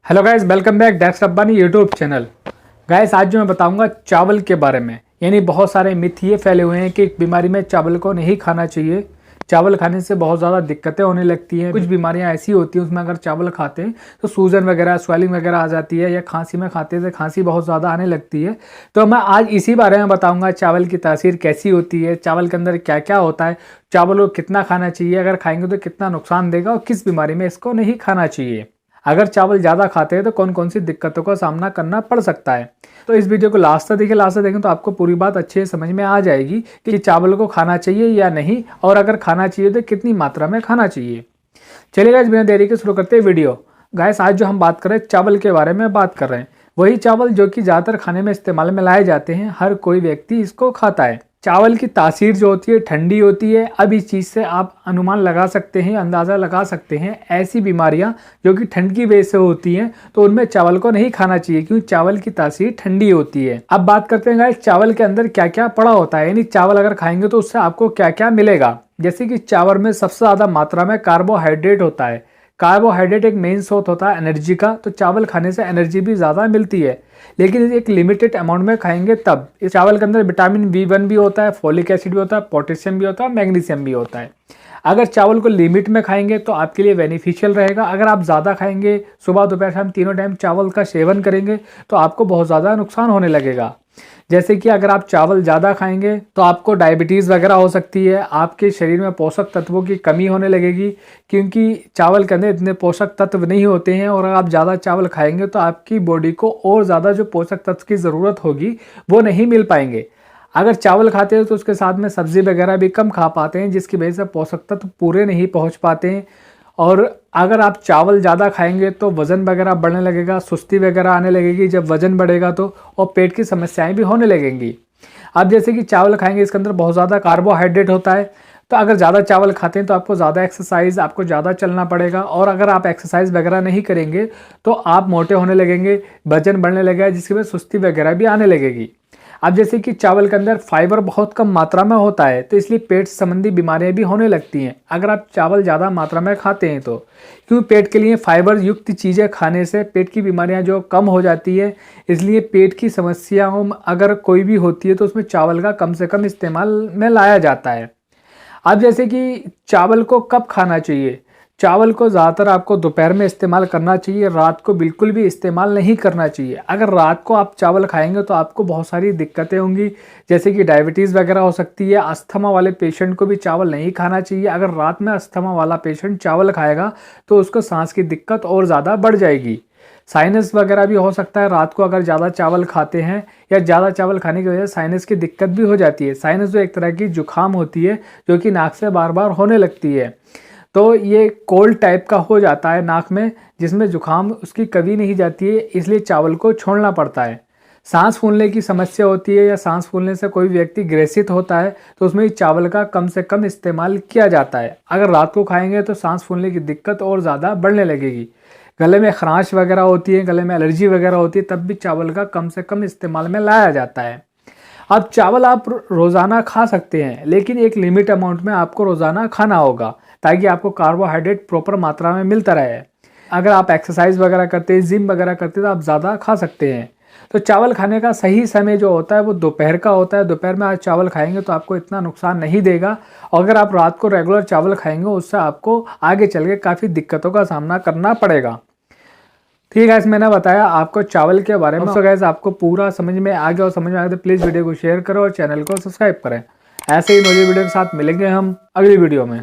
Hello guys, welcome back डैक्स Rabbani YouTube channel. Guys, आज जो मैं बताऊंगा चावल के बारे में। यानी बहुत सारे मिथ ये फैले हुए हैं कि एक बीमारी में चावल को नहीं खाना चाहिए, चावल खाने से बहुत ज़्यादा दिक्कतें होने लगती हैं। कुछ बीमारियां ऐसी होती हैं उसमें अगर चावल खाते हैं तो सूजन वगैरह, स्वेलिंग वगैरह आ जाती है, या खांसी में खाते हैं तो खांसी बहुत ज़्यादा आने लगती है। तो मैं आज इसी बारे में बताऊँगा चावल की तासीर कैसी होती है, चावल के अंदर क्या क्या होता है, चावल को कितना खाना चाहिए, अगर खाएंगे तो कितना नुकसान देगा और किस बीमारी में इसको नहीं खाना चाहिए। अगर चावल ज़्यादा खाते हैं तो कौन कौन सी दिक्कतों का सामना करना पड़ सकता है। तो इस वीडियो को लास्ट तक देखें तो आपको पूरी बात अच्छे से समझ में आ जाएगी कि चावल को खाना चाहिए या नहीं, और अगर खाना चाहिए तो कितनी मात्रा में खाना चाहिए। चलिए गाइस, बिना देरी के शुरू करते हैं वीडियो। गाइस, आज जो हम बात कर रहे हैं चावल के बारे में बात कर रहे हैं, वही चावल जो कि ज़्यादातर खाने में इस्तेमाल में लाए जाते हैं। हर कोई व्यक्ति इसको खाता है। चावल की तासीर जो होती है ठंडी होती है। अब इस चीज़ से आप अनुमान लगा सकते हैं, अंदाज़ा लगा सकते हैं, ऐसी बीमारियां जो कि ठंड की वजह से होती हैं तो उनमें चावल को नहीं खाना चाहिए, क्योंकि चावल की तासीर ठंडी होती है। अब बात करते हैं गाइस, चावल के अंदर क्या क्या पड़ा होता है, यानी चावल अगर खाएंगे तो उससे आपको क्या क्या मिलेगा। जैसे कि चावल में सबसे ज़्यादा मात्रा में कार्बोहाइड्रेट होता है। कार्बोहाइड्रेट एक मेन स्रोत होता है एनर्जी का, तो चावल खाने से एनर्जी भी ज़्यादा मिलती है, लेकिन एक लिमिटेड अमाउंट में खाएंगे तब। इस चावल के अंदर विटामिन B1 भी होता है, फोलिक एसिड भी होता है, पोटेशियम भी होता है, मैग्नीशियम भी होता है। अगर चावल को लिमिट में खाएंगे तो आपके लिए बेनिफिशियल रहेगा। अगर आप ज़्यादा खाएंगे, सुबह दोपहर शाम तीनों टाइम चावल का सेवन करेंगे तो आपको बहुत ज़्यादा नुकसान होने लगेगा। जैसे कि अगर आप चावल ज़्यादा खाएंगे तो आपको डायबिटीज़ वगैरह हो सकती है, आपके शरीर में पोषक तत्वों की कमी होने लगेगी, क्योंकि चावल के अंदर इतने पोषक तत्व नहीं होते हैं। और अगर आप ज़्यादा चावल खाएंगे तो आपकी बॉडी को और ज़्यादा जो पोषक तत्व की ज़रूरत होगी वो नहीं मिल पाएंगे। अगर चावल खाते हैं तो उसके साथ में सब्ज़ी वगैरह भी कम खा पाते हैं, जिसकी वजह से पोषक तत्व पूरे नहीं पहुँच पाते हैं। और अगर आप चावल ज़्यादा खाएंगे तो वज़न वगैरह बढ़ने लगेगा, सुस्ती वगैरह आने लगेगी। जब वज़न बढ़ेगा तो और पेट की समस्याएं भी होने लगेंगी। अब जैसे कि चावल खाएंगे, इसके अंदर बहुत ज़्यादा कार्बोहाइड्रेट होता है, तो अगर ज़्यादा चावल खाते हैं तो आपको ज़्यादा एक्सरसाइज, आपको ज़्यादा चलना पड़ेगा। और अगर आप एक्सरसाइज वगैरह नहीं करेंगे तो आप मोटे होने लगेंगे, वजन बढ़ने लगेगा, जिसकी वजह से सुस्ती वगैरह भी आने लगेगी। अब जैसे कि चावल के अंदर फाइबर बहुत कम मात्रा में होता है, तो इसलिए पेट संबंधी बीमारियां भी होने लगती हैं अगर आप चावल ज़्यादा मात्रा में खाते हैं तो। क्योंकि पेट के लिए फाइबर युक्त चीज़ें खाने से पेट की बीमारियां जो कम हो जाती है, इसलिए पेट की समस्याओं अगर कोई भी होती है तो उसमें चावल का कम से कम इस्तेमाल में लाया जाता है। अब जैसे कि चावल को कब खाना चाहिए, चावल को ज़्यादातर आपको दोपहर में इस्तेमाल करना चाहिए, रात को बिल्कुल भी इस्तेमाल नहीं करना चाहिए। अगर रात को आप चावल खाएंगे तो आपको बहुत सारी दिक्कतें होंगी, जैसे कि डायबिटीज़ वगैरह हो सकती है। अस्थमा वाले पेशेंट को भी चावल नहीं खाना चाहिए। अगर रात में अस्थमा वाला पेशेंट चावल खाएगा तो उसको सांस की दिक्कत और ज़्यादा बढ़ जाएगी। साइनस वगैरह भी हो सकता है रात को अगर ज़्यादा चावल खाते हैं, या ज़्यादा चावल खाने की वजह से साइनस की दिक्कत भी हो जाती है। साइनस जो एक तरह की जुकाम होती है जो कि नाक से बार बार होने लगती है, तो ये कोल्ड टाइप का हो जाता है नाक में, जिसमें जुकाम उसकी कभी नहीं जाती है, इसलिए चावल को छोड़ना पड़ता है। सांस फूलने की समस्या होती है, या सांस फूलने से कोई व्यक्ति ग्रसित होता है तो उसमें चावल का कम से कम इस्तेमाल किया जाता है। अगर रात को खाएंगे तो सांस फूलने की दिक्कत और ज़्यादा बढ़ने लगेगी। गले में खराश वगैरह होती है, गले में एलर्जी वगैरह होती है, तब भी चावल का कम से कम इस्तेमाल में लाया जाता है। अब चावल आप रोज़ाना खा सकते हैं, लेकिन एक लिमिट अमाउंट में आपको रोज़ाना खाना होगा, ताकि आपको कार्बोहाइड्रेट प्रॉपर मात्रा में मिलता रहे। अगर आप एक्सरसाइज वगैरह करते हैं, जिम वगैरह करते हैं, तो आप ज़्यादा खा सकते हैं। तो चावल खाने का सही समय जो होता है वो दोपहर का होता है। दोपहर में आज चावल खाएंगे तो आपको इतना नुकसान नहीं देगा, और अगर आप रात को रेगुलर चावल खाएंगे उससे आपको आगे चल के काफ़ी दिक्कतों का सामना करना पड़ेगा। ठीक है गाइस, मैंने बताया आपको चावल के बारे में। तो गाइस, आपको पूरा समझ में आ गया, और समझ में आ गया तो प्लीज़ वीडियो को शेयर करो और चैनल को सब्सक्राइब करें। ऐसे ही नई वीडियो के साथ मिलेंगे हम अगली वीडियो में।